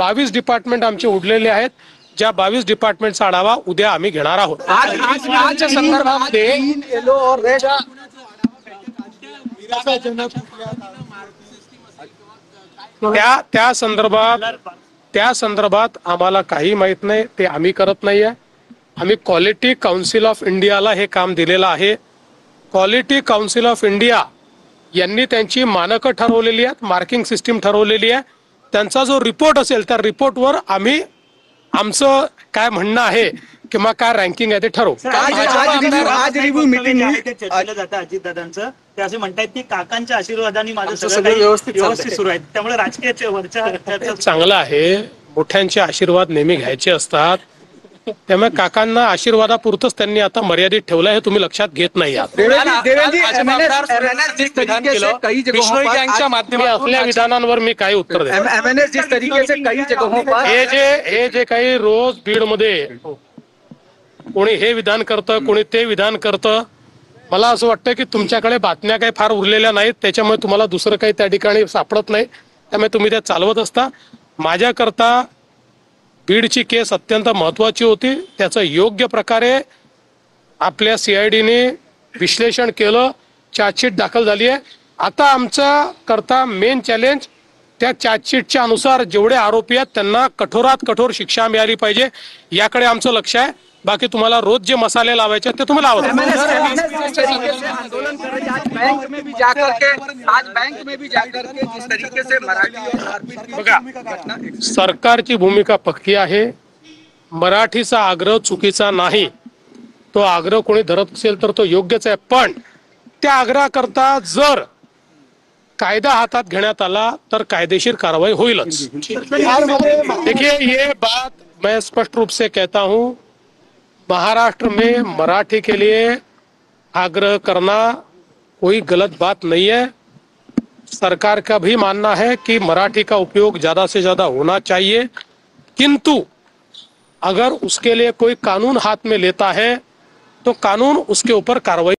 22 department आमचे उडलेले आहेत, ज्या 22 डिपार्टमेंटचा आढावा उद्या आम्ही घेणार आहोत। आज संदर्भामध्ये त्या संदर्भात आम्हाला काही माहित नाही, ते आम्ही करत नाहीये। आम्ही क्वालिटी काउन्सिल ऑफ इंडियाला हे काम दिलेलं आहे। क्वालिटी काउन्सिल ऑफ इंडिया यांनी त्यांची मानकं ठरवलेली आहेत, मार्किंग सिस्टीम ठरवलेली आहे। त्यांचा जो रिपोर्ट असेल त्या रिपोर्टवर आम्ही आमचं काय म्हणणं आहे किंवा काय रँकिंग आहे ते ठरवू। आज रिव्ह्यू मीटिंग जातं अजितदादांचं, ते असे म्हणतात की काकांच्या आशीर्वादाने माझं सगळं व्यवस्थित सुरू आहे, त्यामुळे राजकीय वरच्या चांगलं आहे। मोठ्यांचे आशीर्वाद नेहमी घ्यायचे असतात, त्यामुळे काकांना आशीर्वादापुरतच त्यांनी आता मर्यादित ठेवलं, हे तुम्ही लक्षात घेत नाही आहात। असल्या विधानांवर मी काही उत्तर देतो। हे जे काही रोज बीड मध्ये कोणी हे विधान करतं, कोणी ते विधान करतं, मला असं वाटतं की तुमच्याकडे बातम्या काही फार उरलेल्या नाहीत, त्याच्यामुळे तुम्हाला दुसरं काही त्या ठिकाणी सापडत नाही, त्यामुळे तुम्ही त्या चालवत असता। माझ्याकरता बीडची केस अत्यंत महत्वाची होती, त्याचं योग्य प्रकारे आपल्या CIDने विश्लेषण केलं, चार्जशीट दाखल झाली आहे। आता आमचा करता मेन चॅलेंज त्या चार्जशीटच्या अनुसार जेवढे आरोपी आहेत त्यांना कठोरात कठोर शिक्षा मिळाली पाहिजे, याकडे आमचं लक्ष आहे। बाकी तुम्हाला रोज जे मसाले लावायचे ते तुम्ही लावत। बघा, सरकारची भूमिका पक्की आहे। मराठीचा आग्रह चुकीचा नाही, तो आग्रह कोणी धरत असेल तर तो योग्यच आहे, पण त्या आग्रहाकरता जर कायदा हातात घेण्यात आला तर कायदेशीर कारवाई होईलच। देखिए, ये बात मैं स्पष्ट रूप से कहता हूं, महाराष्ट्र में मराठी के लिए आग्रह करना कोई गलत बात नहीं है। सरकार का भी मानना है कि मराठी का उपयोग ज्यादा से ज्यादा होना चाहिए, किंतु अगर उसके लिए कोई कानून हाथ में लेता है तो कानून उसके ऊपर कार्रवाई